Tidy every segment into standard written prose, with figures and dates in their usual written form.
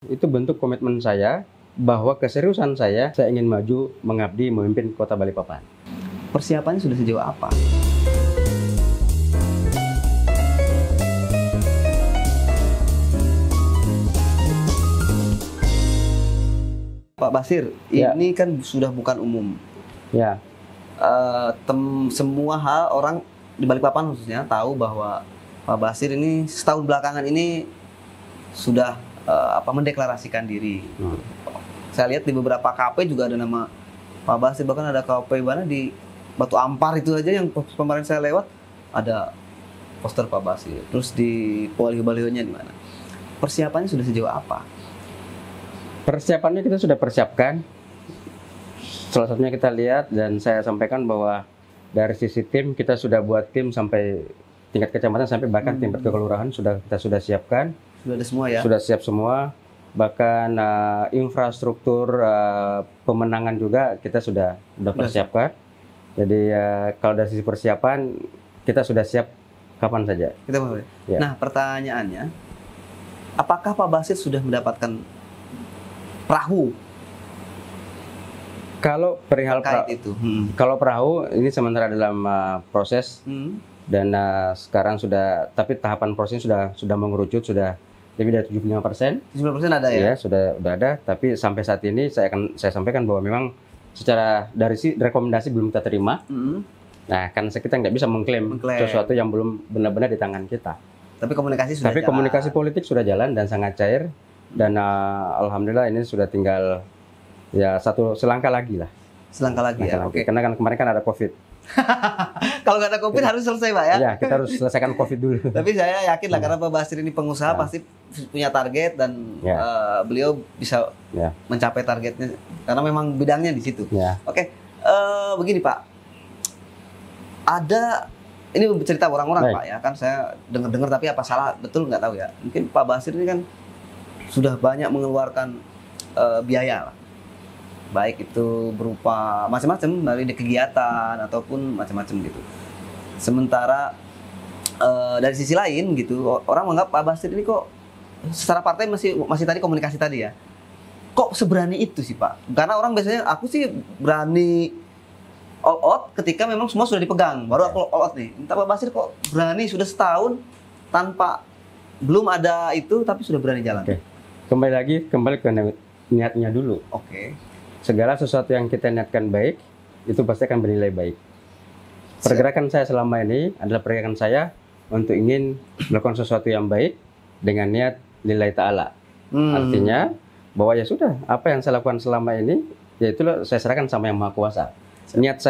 Itu bentuk komitmen saya bahwa keseriusan saya ingin maju mengabdi memimpin Kota Balikpapan. Persiapannya sudah sejauh apa? Pak Basir, Ya. ini kan sudah bukan umum. Ya, Semua hal orang di Balikpapan khususnya tahu bahwa Pak Basir ini setahun belakangan ini sudah mendeklarasikan diri. Saya lihat di beberapa KP juga ada nama Pak Basir, bahkan ada KP mana di Batu Ampar itu aja yang kemarin saya lewat ada poster Pak Basir. Terus di baliho-balihonya di mana? Persiapannya sudah sejauh apa? persiapannya kita sudah persiapkan. Salah satunya kita lihat dan saya sampaikan bahwa dari sisi tim kita sudah buat tim sampai tingkat kecamatan sampai bahkan tingkat kelurahan kita sudah siapkan. Sudah ada semua ya? Sudah siap semua. Bahkan infrastruktur pemenangan juga kita sudah persiapkan. Jadi kalau dari sisi persiapan kita sudah siap kapan saja. Kita boleh. Ya. Nah, pertanyaannya, apakah Pak Basir sudah mendapatkan perahu Kalau perihal terkait itu? kalau perahu ini sementara dalam proses dan sekarang sudah, tapi tahapan prosesnya sudah mengerucut, sudah lebih dari 75%. 70% ada ya? Ya, sudah ada. Tapi sampai saat ini saya sampaikan bahwa memang secara dari rekomendasi belum kita terima. Nah, karena kita nggak bisa mengklaim sesuatu yang belum benar-benar di tangan kita. Tapi komunikasi sudah jalan. Komunikasi politik sudah jalan dan sangat cair. Dan alhamdulillah ini sudah tinggal ya selangkah lagi lah. Selangkah lagi ya? Oke. Karena kan kemarin kan ada COVID. Kalau nggak ada COVID harus selesai Pak ya? Ya, kita harus selesaikan COVID dulu. Tapi saya yakin lah karena Pak Basir ini pengusaha pasti punya target dan beliau bisa mencapai targetnya karena memang bidangnya di situ. Oke, begini Pak, ada ini cerita orang-orang Pak ya, kan saya dengar tapi apa salah betul nggak tahu ya. Mungkin Pak Basir ini kan sudah banyak mengeluarkan biaya lah, baik itu berupa macam-macam dari kegiatan ataupun macam-macam gitu. Sementara dari sisi lain gitu, orang menganggap Pak Basir ini kok secara partai masih tadi komunikasi tadi ya, kok seberani itu sih Pak? Karena orang biasanya aku sih berani all out ketika memang semua sudah dipegang, baru aku all out nih. Entah Pak Basir kok berani sudah setahun tanpa belum ada itu tapi sudah berani jalan. Kembali ke niatnya dulu. Segala sesuatu yang kita niatkan baik itu pasti akan bernilai baik. Pergerakan saya selama ini adalah pergerakan saya untuk ingin melakukan sesuatu yang baik dengan niat lillahi ta'ala. Artinya bahwa ya sudah, apa yang saya lakukan selama ini yaitu saya serahkan sama Yang Maha Kuasa. Niat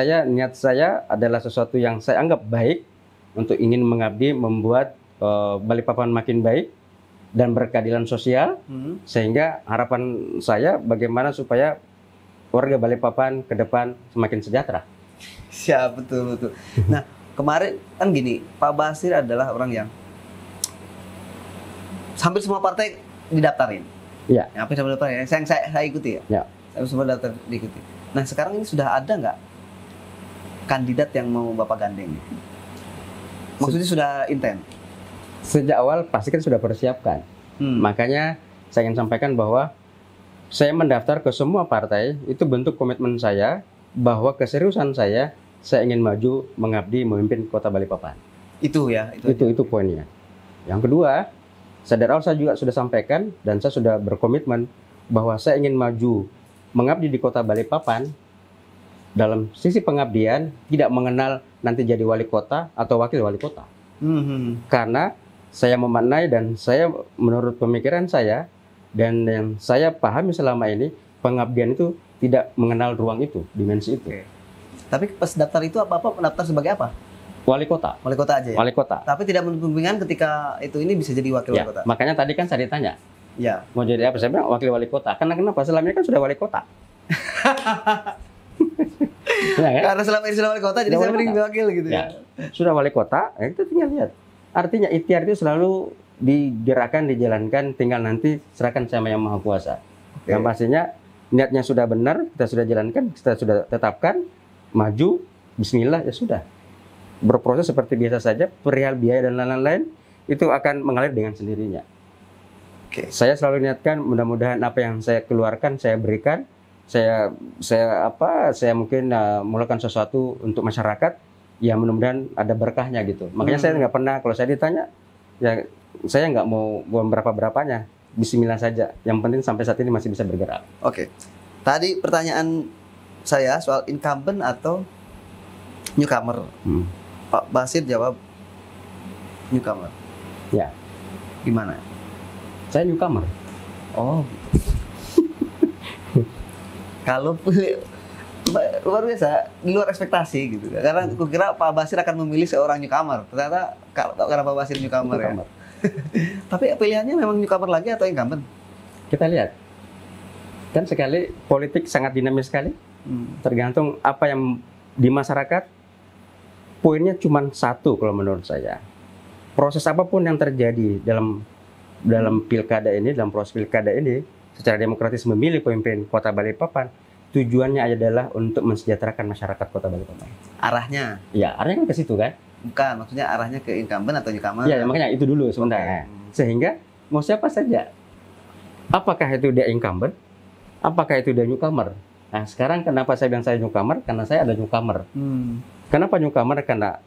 saya adalah sesuatu yang saya anggap baik untuk ingin mengabdi membuat Balikpapan makin baik dan berkeadilan sosial, sehingga harapan saya bagaimana supaya warga Balikpapan ke depan semakin sejahtera. Siap, betul. Nah, kemarin kan gini, Pak Basir adalah orang yang hampir semua partai didaftarin. Iya. Hampir semua daftarin, yang saya ikuti ya. Saya semua daftar diikuti. Nah, sekarang ini sudah ada nggak kandidat yang mau Bapak gandeng? Maksudnya sudah intent? Sejak awal pasti kan sudah persiapkan. Makanya saya ingin sampaikan bahwa saya mendaftar ke semua partai itu bentuk komitmen saya bahwa keseriusan saya ingin maju mengabdi memimpin Kota Balikpapan. Itu ya? Itu poinnya. Yang kedua, dari awal saya juga sudah sampaikan dan saya sudah berkomitmen bahwa saya ingin maju mengabdi di Kota Balikpapan dalam sisi pengabdian tidak mengenal nanti jadi wali kota atau wakil wali kota. Karena saya memaknai dan saya menurut pemikiran saya dan yang saya pahami selama ini, pengabdian itu tidak mengenal ruang itu, dimensi itu. Tapi pas daftar itu apa-apa mendaftar sebagai apa? Wali kota. Wali kota aja ya? Wali kota. Tapi tidak menutup kemungkinan ketika ini bisa jadi wakil wali kota? Makanya tadi kan saya ditanya, mau jadi apa? Saya bilang wakil wali kota. Karena kenapa? Selama ini kan sudah wali kota. Ya, kan? Karena selama ini sudah wali kota, jadi saya mending wakil gitu ya. Sudah wali kota, kita tinggal lihat. Artinya ikhtiar itu selalu digerakkan, dijalankan, tinggal nanti serahkan sama Yang Maha Kuasa. Yang pastinya niatnya sudah benar, kita sudah jalankan, kita sudah tetapkan, maju, bismillah, ya sudah. Berproses seperti biasa saja, perihal biaya dan lain-lain, itu akan mengalir dengan sendirinya. Saya selalu niatkan mudah-mudahan apa yang saya keluarkan saya berikan, saya mungkin melakukan sesuatu untuk masyarakat, ya mudah-mudahan ada berkahnya gitu. Makanya saya nggak pernah kalau saya ditanya, ya saya nggak mau berapa-berapanya, Bismillah saja. Yang penting sampai saat ini masih bisa bergerak. Oke. Tadi pertanyaan saya soal incumbent atau newcomer. Pak Basir jawab newcomer. Ya. Gimana? Saya newcomer. Oh. Kalau luar biasa, di luar ekspektasi gitu. Karena aku kira Pak Basir akan memilih seorang newcomer. Ternyata karena Pak Basir newcomer ya. Tapi pilihannya memang newcomer lagi atau incumbent? Kita lihat. Kan sekali politik sangat dinamis sekali. Tergantung apa yang di masyarakat. Poinnya cuma satu kalau menurut saya. Proses apapun yang terjadi dalam pilkada ini, dalam proses pilkada ini, secara demokratis memilih pemimpin Kota Balikpapan, tujuannya adalah untuk mensejahterakan masyarakat Kota Balikpapan. Arahnya? Ya, arahnya kan ke situ kan? Bukan, maksudnya arahnya ke incumbent atau newcomer? Iya, makanya itu dulu sebentar. Sehingga mau siapa saja, apakah itu dia incumbent, apakah itu dia newcomer. Nah, sekarang kenapa saya bilang saya newcomer? Karena saya ada newcomer. Kenapa newcomer? Karena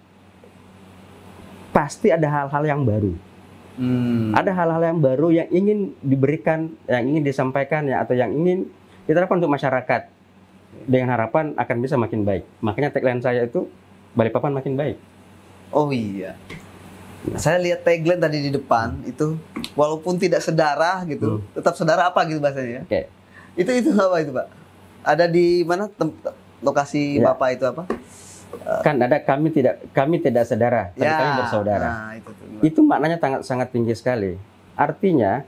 pasti ada hal-hal yang baru. Ada hal-hal yang baru yang ingin diberikan, yang ingin disampaikan ya, atau yang ingin diterapkan untuk masyarakat dengan harapan akan bisa makin baik. Makanya tagline saya itu Balikpapan makin baik. Oh iya. Saya lihat tagline tadi di depan itu, walaupun tidak sedarah gitu, tetap saudara apa gitu bahasanya. Oke. Itu apa itu Pak? Ada di mana lokasi Ya. Bapak itu apa? Kan ada kami tidak saudara, tapi kami bersaudara. Nah, Itu maknanya sangat tinggi sekali. Artinya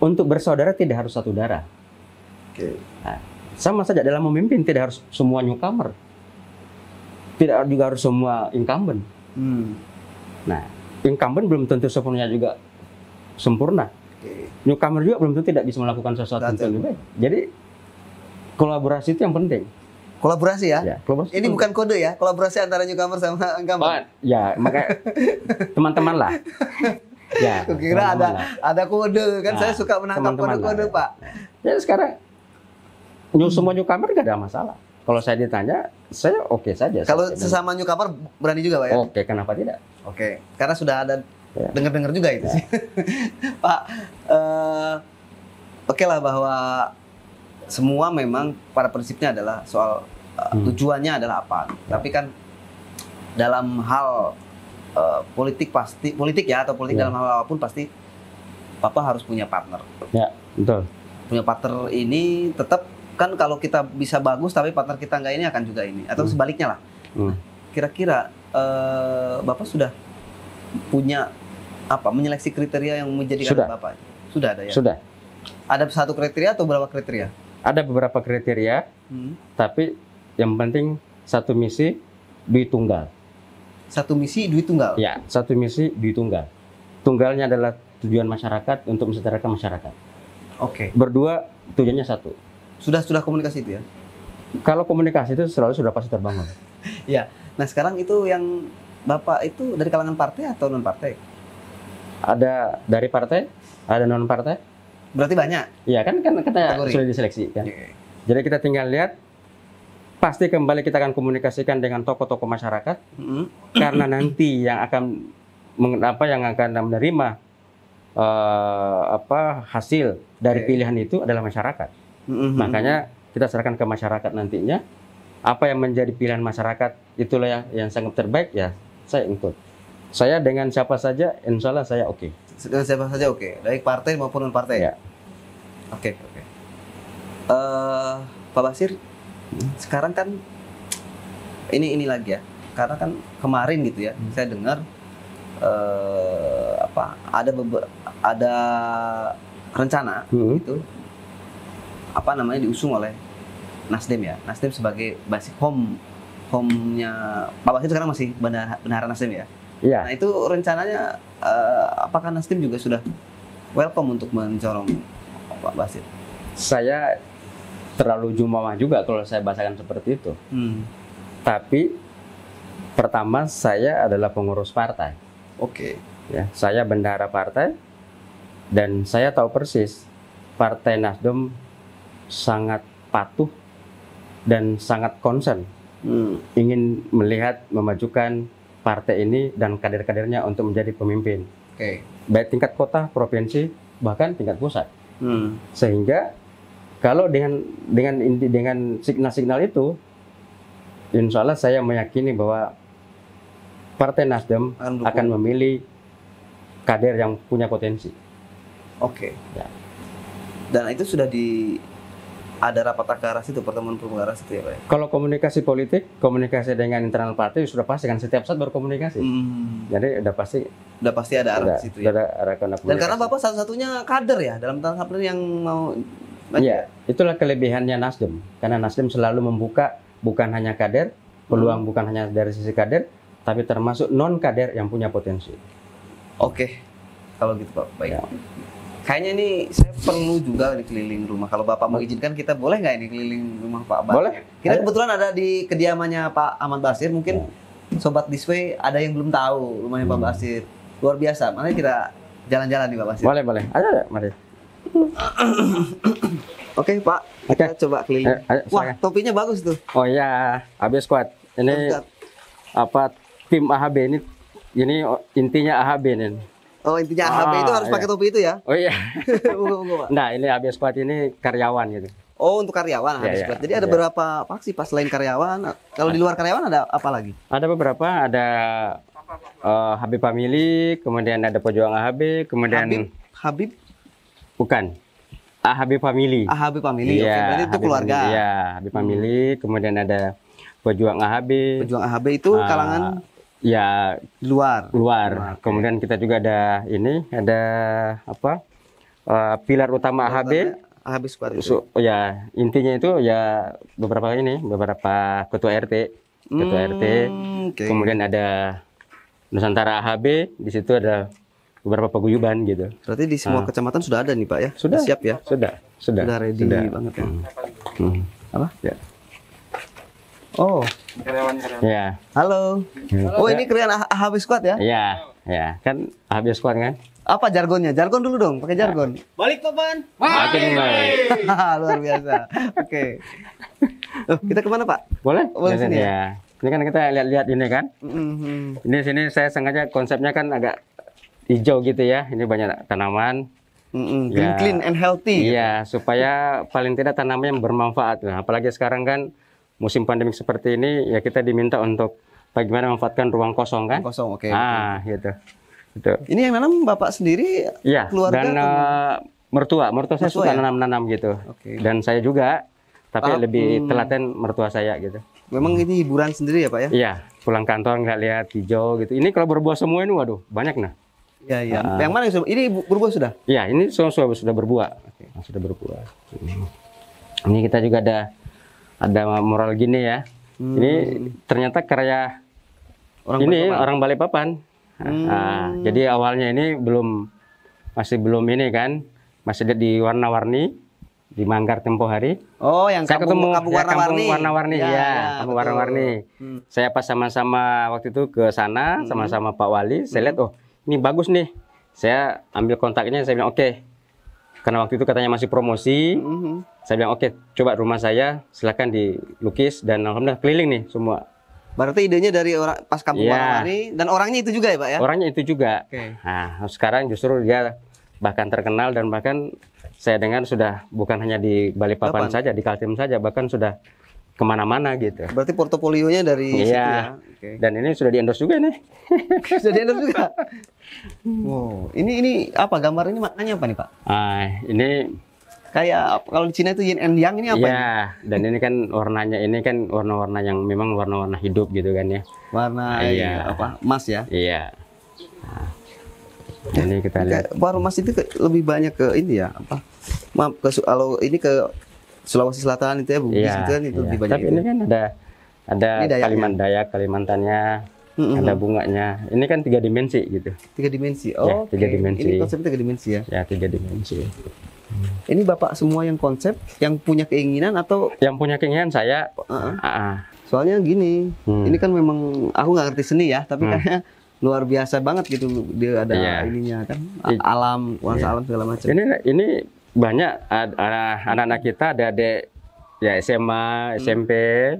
untuk bersaudara tidak harus satu darah. Nah, sama saja dalam memimpin tidak harus semua newcomer, tidak juga harus semua incumbent. Nah, incumbent belum tentu sepenuhnya juga sempurna. Newcomer juga belum tentu tidak bisa melakukan sesuatu yang lebih baik. Jadi kolaborasi itu yang penting. Kolaborasi ya? Kolaborasi ini bukan kode ya? Kolaborasi antara newcomer sama incumbent? Ya, makanya teman-teman lah. Ya, kira ada kode kan? Nah, saya suka menangkap kode-kode Pak. Ya sekarang semua newcomer gak ada masalah. Kalau saya ditanya, saya oke saja. Kalau sesama newcomer berani juga Pak ya? Oke, kenapa tidak? Oke, karena sudah ada dengar-dengar juga itu sih. Pak, oke lah bahwa semua memang pada prinsipnya adalah soal tujuannya adalah apa. Tapi kan dalam hal politik dalam hal apapun pasti Papa harus punya partner. Ya, betul. Punya partner ini tetap kan kalau kita bisa bagus tapi partner kita nggak ini akan juga ini atau sebaliknya lah. Kira-kira Bapak sudah punya menyeleksi kriteria yang menjadikan Bapak? Sudah ada ya? Sudah. Ada satu kriteria atau berapa kriteria? Ada beberapa kriteria, tapi yang penting satu misi, duit tunggal. Satu misi, duit tunggal? Ya, satu misi, duit tunggal. Tunggalnya adalah tujuan masyarakat untuk mensejahterakan masyarakat. Oke. Berdua tujuannya satu. Sudah komunikasi itu ya? Kalau komunikasi itu selalu sudah pasti terbangun. Ya. Nah sekarang itu yang Bapak itu dari kalangan partai atau non partai? Ada dari partai, ada non partai. Berarti banyak? Iya kan kita sudah diseleksi kan. Jadi kita tinggal lihat. Pasti kembali kita akan komunikasikan dengan tokoh-tokoh masyarakat. Karena nanti yang akan menerima hasil dari pilihan itu adalah masyarakat. Makanya kita serahkan ke masyarakat nantinya. Apa yang menjadi pilihan masyarakat itulah yang sangat terbaik ya saya ikut. Saya dengan siapa saja insya Allah saya oke. Dengan siapa saja oke, baik partai maupun non partai. Ya. Oke. Pak Basir, sekarang kan ini lagi ya, karena kan kemarin gitu ya, saya dengar ada rencana gitu, diusung oleh Nasdem ya, Nasdem sebagai basic home-nya Pak Basir sekarang masih bendahara Nasdem ya. Iya. Nah itu rencananya apakah Nasdem juga sudah welcome untuk mencorong Pak Basir? Saya terlalu jumawa juga kalau saya bahasakan seperti itu. Tapi pertama saya adalah pengurus partai. Oke. Ya, saya bendahara partai. Dan saya tahu persis Partai Nasdem sangat patuh dan sangat concern ingin melihat memajukan partai ini dan kader-kadernya untuk menjadi pemimpin. Oke. Baik tingkat kota, provinsi, bahkan tingkat pusat. Sehingga kalau dengan signal-signal itu, insya Allah saya meyakini bahwa Partai Nasdem akan memilih kader yang punya potensi. Oke. Ya. Dan itu sudah ada rapat akaras itu, pertemuan pemenggaras itu ya Pak? Kalau komunikasi politik, komunikasi dengan internal partai sudah pasti kan setiap saat berkomunikasi. Jadi udah pasti ada arah situ ya. Dan karena Bapak satu-satunya kader ya dalam tanda kader yang mau. Iya, itulah kelebihannya Nasdem. Karena Nasdem selalu membuka bukan hanya kader, peluang bukan hanya dari sisi kader, tapi termasuk non kader yang punya potensi. Oke, kalau gitu Pak, baik. Ya. Kayaknya ini saya perlu juga di keliling rumah. Kalau Bapak mengizinkan, kita boleh nggak ini keliling rumah Pak Basir? Boleh. Kita kebetulan ada di kediamannya Pak Ahmad Basir. Mungkin Sobat Disway ada yang belum tahu rumahnya Pak Basir. Luar biasa. Mari kita jalan-jalan nih Pak Basir. Boleh. Ada, mari. Oke Pak, kita coba keliling. Wah, topinya bagus tuh. Oh iya, AB Squad. Ini apa tim AHB ini intinya AHB nih. Oh, intinya AHB itu harus pakai topi itu ya? Oh iya. Pak. Nah, ini AB Squad ini karyawan gitu. Oh, untuk karyawan AHB Squad. Jadi ada berapa faksi Pak selain karyawan? Kalau di luar karyawan ada apa lagi? Ada beberapa, ada Habib Family, kemudian ada Pejuang AHB, kemudian Habib? Bukan. Habib Family. Habib Family. Iya, Oke, berarti itu keluarga. Iya, Habib Family, kemudian ada Pejuang AHB. Pejuang AHB itu kalangan ya luar. Kemudian kita juga ada apa? Pilar utama AHB. AHB Squad itu. Ya, intinya itu ya beberapa ketua RT. Kemudian ada Nusantara AHB, di situ ada beberapa paguyuban gitu. Berarti di semua kecamatan sudah ada nih Pak ya? Sudah siap ya? Sudah ready banget ya. Apa? Ya. Oh. Ya. Halo. Oh, ini kalian AHB Squad ya? Iya. Kan AHB Squad kan? Apa jargonnya? Jargon dulu dong, pakai jargon. Balik Papan. Makin baik. Luar biasa. Oke. Kita kemana Pak? Boleh sini ya. Ini kan kita lihat-lihat ini kan. Ini sini saya sengaja konsepnya kan agak hijau gitu ya. Ini banyak tanaman. Clean and healthy. Iya, supaya paling tidak tanaman yang bermanfaat. Nah, apalagi sekarang kan musim pandemik seperti ini, ya kita diminta untuk bagaimana memanfaatkan ruang kosong kan? Kosong, oke. Gitu. Ini yang nanam Bapak sendiri? Iya, keluarga? Dan mertua saya suka nanam-nanam gitu. Dan saya juga, tapi lebih telaten mertua saya gitu. Memang ini hiburan sendiri ya Pak ya? Iya, pulang kantor nggak lihat hijau gitu. Ini kalau berbuah semua ini, waduh, banyak nah. Iya. Yang mana yang ini berbuah sudah? Iya, ini sudah berbuah. Sudah berbuah. Ini kita juga ada mural gini ya. Ini ternyata karya orang Balikpapan. Jadi awalnya ini masih belum ini kan, masih di warna-warni di Manggar tempo hari. Oh, yang saya kampung warna-warni. Kampung warna-warni. Saya pas sama-sama waktu itu ke sana sama-sama Pak Wali. Saya lihat, oh ini bagus nih. Saya ambil kontaknya, saya bilang oke. Karena waktu itu katanya masih promosi. Saya bilang oke, coba rumah saya silakan dilukis dan alhamdulillah keliling nih semua. Berarti idenya dari orang pas kampung warna-warni dan orangnya itu juga ya Pak ya? Orangnya itu juga. Nah, sekarang justru dia bahkan terkenal dan bahkan saya dengar sudah bukan hanya di Balikpapan saja, di Kaltim saja, bahkan sudah kemana-mana gitu. Berarti portofolionya dari situ ya? Dan ini sudah di-endorse juga nih. Sudah di-endorse juga? Wow, ini apa gambar ini maknanya apa nih Pak? Ini kayak kalau di Cina itu yin and yang, ini apa ini? Dan ini kan warnanya, ini kan warna-warna yang memang warna-warna hidup gitu kan ya. Warna apa? Emas ya? Iya. Ini kita lihat. Warna emas itu lebih banyak ke ini ya, apa? Maaf, kalau ini ke Sulawesi Selatan itu ya, Bugis itu kan itu lebih banyak. Tapi ini kan ada Kalimantannya, ada bunganya. Ini kan 3 dimensi gitu. 3 dimensi. Oh, 3 dimensi. Ini konsepnya 3 dimensi ya? Ya, 3 dimensi. Ini Bapak semua yang konsep, yang punya keinginan atau? Yang punya keinginan saya. Soalnya gini, ini kan memang aku nggak ngerti seni ya, tapi kayaknya luar biasa banget gitu, dia ada Iya. ininya kan, I- alam, nuansa Iya. alam segala macam. Ini banyak anak-anak kita, adik-adik ya SMA, SMP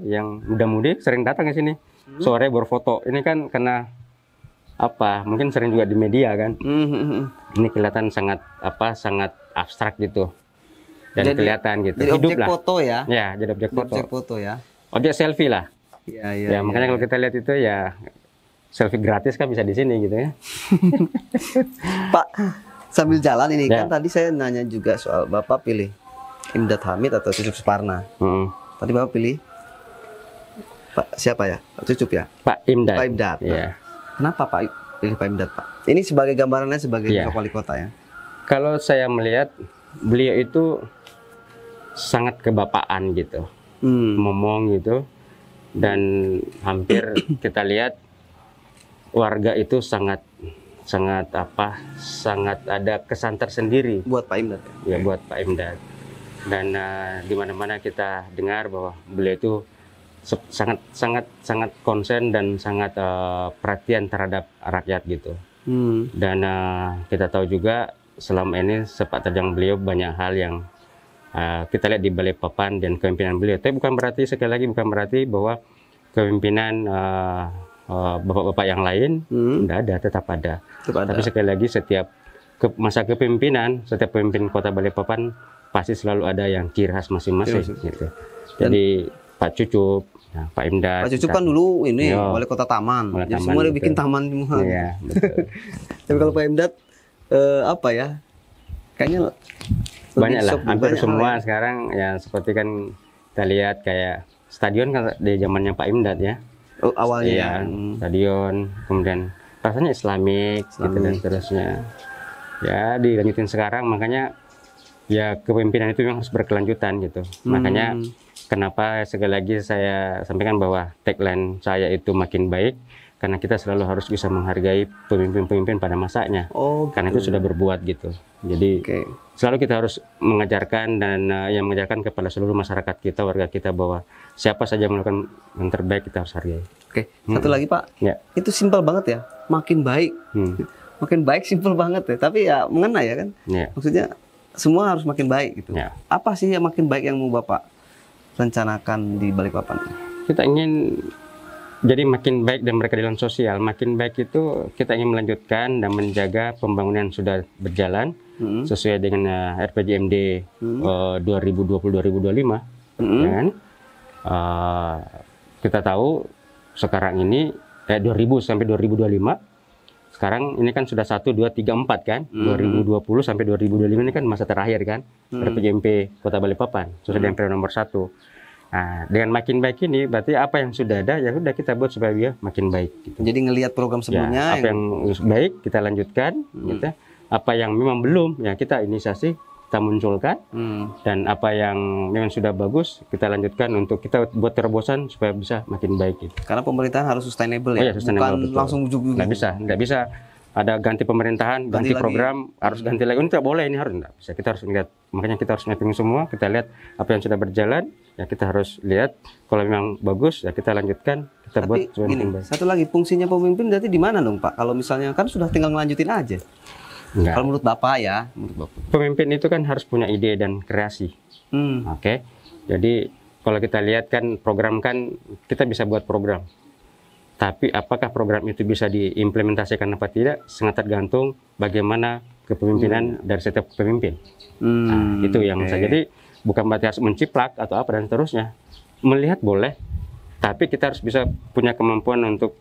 yang muda-mudi sering datang ke sini. Sore berfoto. Ini kan karena apa? Mungkin sering juga di media kan. Ini kelihatan sangat sangat abstrak gitu. Dan Jadi- kelihatan gitu. Jadi Hidup objek lah. foto ya, Ya, jadi objek foto. objek foto ya. Objek selfie lah. Iya, Ya, makanya kalau kita lihat itu ya selfie gratis kan bisa di sini gitu ya. Pak, sambil jalan ini Ya. kan tadi saya nanya juga soal Bapak pilih Imdad Hamid atau Cucup Suparna. Mm. Tadi Bapak pilih Pak siapa ya? Cucup ya? Pak Imdad. Pak Imdad. Iya. Kenapa Pak pilih Pak Imdad, Pak? Ini sebagai gambarannya sebagai Iya. wali kota ya. Kalau saya melihat beliau itu sangat kebapaan gitu, ngomong gitu, dan hampir kita lihat warga itu sangat ada kesan tersendiri Buat Pak Imdad ya. ya buat Pak Imdad. Dan di mana-mana kita dengar bahwa beliau itu sangat konsen dan sangat perhatian terhadap rakyat gitu. Dan kita tahu juga selama ini sepak terjang beliau banyak hal yang kita lihat di Balikpapan dan kepemimpinan beliau. Tapi bukan berarti, sekali lagi bukan berarti bahwa kepemimpinan bapak-bapak yang lain tidak ada, tetap ada. Tapi sekali lagi setiap masa kepemimpinan, setiap pemimpin kota Balikpapan pasti selalu ada yang ciri khas masing-masing gitu. Jadi Pak Cucup, ya, Pak Imdad. Pak Cucup kan dulu ini Yo. wali kota taman. Wali Jadi taman, semua dia betul. bikin taman semua. Iya, betul. Tapi kalau Pak Imdad apa ya? Kayaknya Banyak lah, lebih hampir banyak semua hal ya. sekarang ya seperti kan kita lihat kayak stadion kan di zamannya Pak Imdad ya. Oh, awalnya. Iya, stadion, kemudian rasanya Islamik, gitu dan seterusnya. Ya, dilanjutin sekarang, makanya ya kepemimpinan itu memang harus berkelanjutan gitu. Makanya kenapa sekali lagi saya sampaikan bahwa tagline saya itu makin baik, karena kita selalu harus bisa menghargai pemimpin-pemimpin pada masanya. Oh, Karena itu sudah berbuat gitu. Jadi Oke. selalu kita harus mengajarkan dan yang mengajarkan kepada seluruh masyarakat kita, warga kita, bahwa siapa saja melakukan yang terbaik kita harus hargai. Oke, satu lagi Pak. Ya. Itu simpel banget ya. Makin baik. Hmm. Makin baik simpel banget ya. Tapi ya mengena ya kan. Ya. Maksudnya semua harus makin baik gitu. Ya. Apa sih yang makin baik yang mau Bapak rencanakan di Balikpapan? Kita ingin jadi makin baik dan berkeadilan sosial. Makin baik itu kita ingin melanjutkan dan menjaga pembangunan yang sudah berjalan sesuai dengan RPJMD 2020-2025. Ya kan? Kita tahu sekarang ini 2000 sampai 2025. Sekarang ini kan sudah 1, 2, 3, 4 kan. 2020 sampai 2025 ini kan masa terakhir kan. RPJMP Kota Balikpapan sesuai dengan periode nomor 1. Nah, dengan makin baik ini berarti apa yang sudah ada ya sudah kita buat supaya dia makin baik gitu. Jadi ngelihat program sebelumnya Ya, apa yang baik kita lanjutkan gitu. Apa yang memang belum ya kita inisiasi, kita munculkan, dan apa yang memang sudah bagus kita lanjutkan untuk kita buat terobosan supaya bisa makin baik gitu. karena pemerintahan harus sustainable Oh ya, ya, sustainable, bukan betul. langsung ujuk-ujuk. Nggak bisa ada ganti pemerintahan, ganti lagi. program, harus ganti lagi. Ini tidak boleh, ini harus nggak bisa. Kita harus lihat, makanya kita harus mapping semua. Kita lihat apa yang sudah berjalan, ya kita harus lihat. Kalau memang bagus, ya kita lanjutkan, kita Tapi buat supaya gini, makin baik. satu lagi fungsinya pemimpin berarti di mana dong Pak? Kalau misalnya kan sudah tinggal ngelanjutin aja. Enggak. Kalau menurut Bapak ya, menurut Bapak. Pemimpin itu kan harus punya ide dan kreasi. Oke, jadi kalau kita lihat kan program kan kita bisa buat program, tapi apakah program itu bisa diimplementasikan apa tidak sangat tergantung bagaimana kepemimpinan dari setiap pemimpin. Nah, itu yang saya jadi bukan berarti harus menciplak atau apa dan seterusnya. Melihat boleh, tapi kita harus bisa punya kemampuan untuk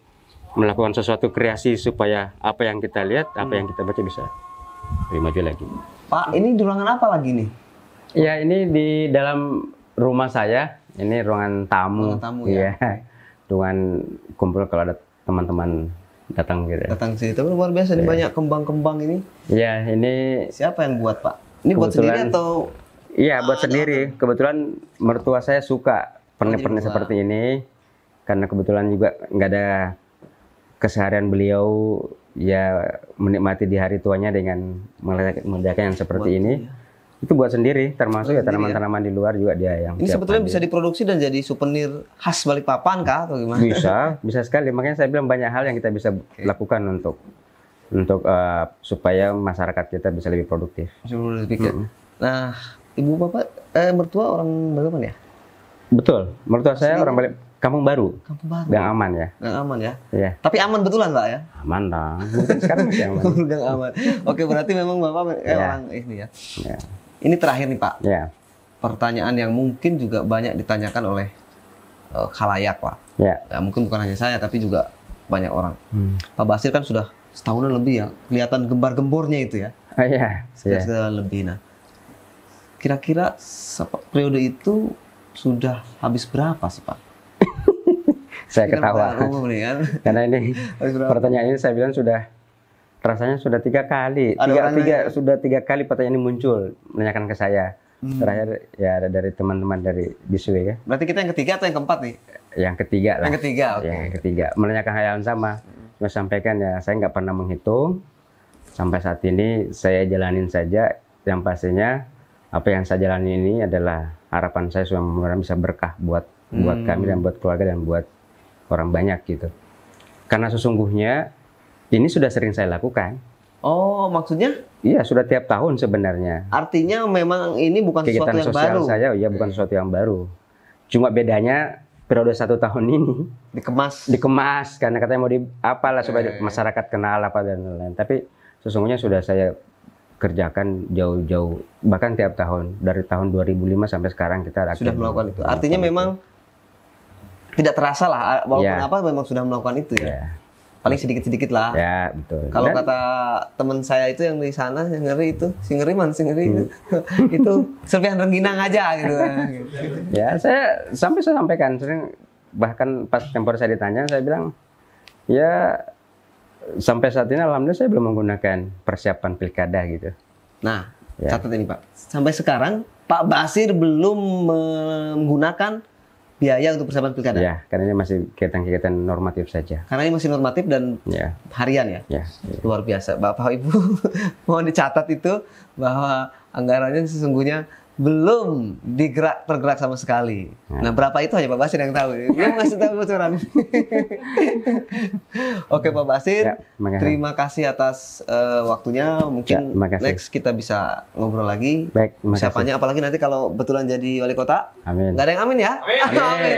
melakukan sesuatu kreasi supaya apa yang kita lihat, apa yang kita baca bisa lebih maju lagi. Pak, ini ruangan apa lagi nih? Ya, ini di dalam rumah saya. Ini ruangan tamu. Ruangan tamu, ya. Iya. Ruangan kumpul kalau ada teman-teman datang gitu. Datang sini, tapi luar biasa nih banyak kembang-kembang ini. Iya, ini Siapa yang buat Pak? Ini buat sendiri Kebetulan- atau? iya buat sendiri. Kebetulan mertua saya suka pernik-pernik dibuat. seperti ini. Karena kebetulan juga nggak ada keseharian beliau ya menikmati di hari tuanya dengan mengerjakan yang seperti ini. Itu buat sendiri, termasuk ya Sendiri, tanaman-tanaman di luar juga dia yang Ini tiap sebetulnya pagi. bisa diproduksi dan jadi souvenir khas Balikpapan kah atau gimana? Bisa sekali. Makanya saya bilang banyak hal yang kita bisa lakukan untuk supaya masyarakat kita bisa lebih produktif. Sebelum dipikir. Nah, ibu bapak mertua orang Balikpapan ya? Betul. Mertua saya orang balik Kampung Baru, Kampung Baru. Gang Aman ya. Gang aman ya. Iya. Tapi aman betulan Pak ya? Aman dong. Mungkin sekarang masih aman. Gang aman. Oke, berarti memang bapak Ya. orang ini ya. Ya. Ini terakhir nih Pak. Ya. Pertanyaan yang mungkin juga banyak ditanyakan oleh khalayak Pak. Ya. Ya, mungkin bukan hanya saya tapi juga banyak orang. Hmm. Pak Basir kan sudah setahunan lebih ya. Kelihatan gembar-gembornya itu ya. Oh, iya. Iya. Sudah lebih. Nah, kira-kira periode itu sudah habis berapa sih Pak? Saya Ini kan ketawa. pertanyaan umum nih kan. Karena ini Habis berapa? pertanyaan ini saya bilang rasanya sudah 3 kali. Ada orang nanya. Sudah 3 kali pertanyaan ini muncul menanyakan ke saya. Terakhir ya ada dari teman-teman dari Biswe ya. Berarti kita yang ketiga atau yang keempat nih? Yang ketiga lah. Yang ketiga, oke. Yang ketiga menanyakan hal yang sama. Cuma sampaikan ya saya nggak pernah menghitung. Sampai saat ini saya jalanin saja. Yang pastinya apa yang saya jalani ini adalah harapan saya supaya mudah-mudahan bisa berkah buat kami dan buat keluarga dan buat orang banyak gitu. Karena sesungguhnya ini sudah sering saya lakukan. Oh, maksudnya? Iya, sudah tiap tahun sebenarnya. Artinya memang ini bukan sesuatu Kegiatan yang sosial baru. saya ya bukan sesuatu yang baru. Cuma bedanya periode 1 tahun ini dikemas karena katanya mau apalah supaya masyarakat kenal apa dan lain-lain. Tapi sesungguhnya sudah saya kerjakan jauh-jauh, bahkan tiap tahun dari tahun 2005 sampai sekarang kita Sudah melakukan itu. Artinya memang tidak terasa lah, walaupun Ya. apa memang sudah melakukan itu ya. Ya, Paling sedikit-sedikit lah. ya betul. Kalau Dan- kata teman saya itu yang di sana, yang ngeri itu, si ngeri itu, itu serpihan rengginang aja gitu. Ya, saya sampaikan sering, bahkan pas tempor saya ditanya, saya bilang, ya sampai saat ini alhamdulillah saya belum menggunakan persiapan pilkada gitu. Nah, Ya. catat ini Pak. Sampai sekarang Pak Basir belum menggunakan biaya untuk persiapan pilkada. Ya, karena ini masih kegiatan-kegiatan normatif saja. Karena ini masih normatif dan Ya, harian ya. ya. Luar biasa. Bapak Ibu mohon dicatat itu bahwa anggarannya sesungguhnya belum tergerak sama sekali. Nah, berapa itu hanya Pak Basir yang tahu. Dia ngasih tahu bocoran. Oke Pak Basir, Ya, makasih. terima kasih atas waktunya. Ya, Mungkin makasih. next kita bisa ngobrol lagi. Baik, terima kasih. Siapanya apalagi nanti kalau betulan jadi wali kota. Amin. Nggak ada yang amin ya? Amin. Amin.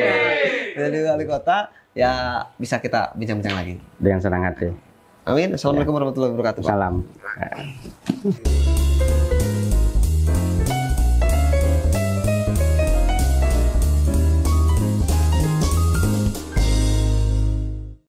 Jadi wali kota ya bisa kita bincang-bincang lagi. Dengan senang hati. Amin. Assalamualaikum warahmatullahi wabarakatuh. Pak. Salam.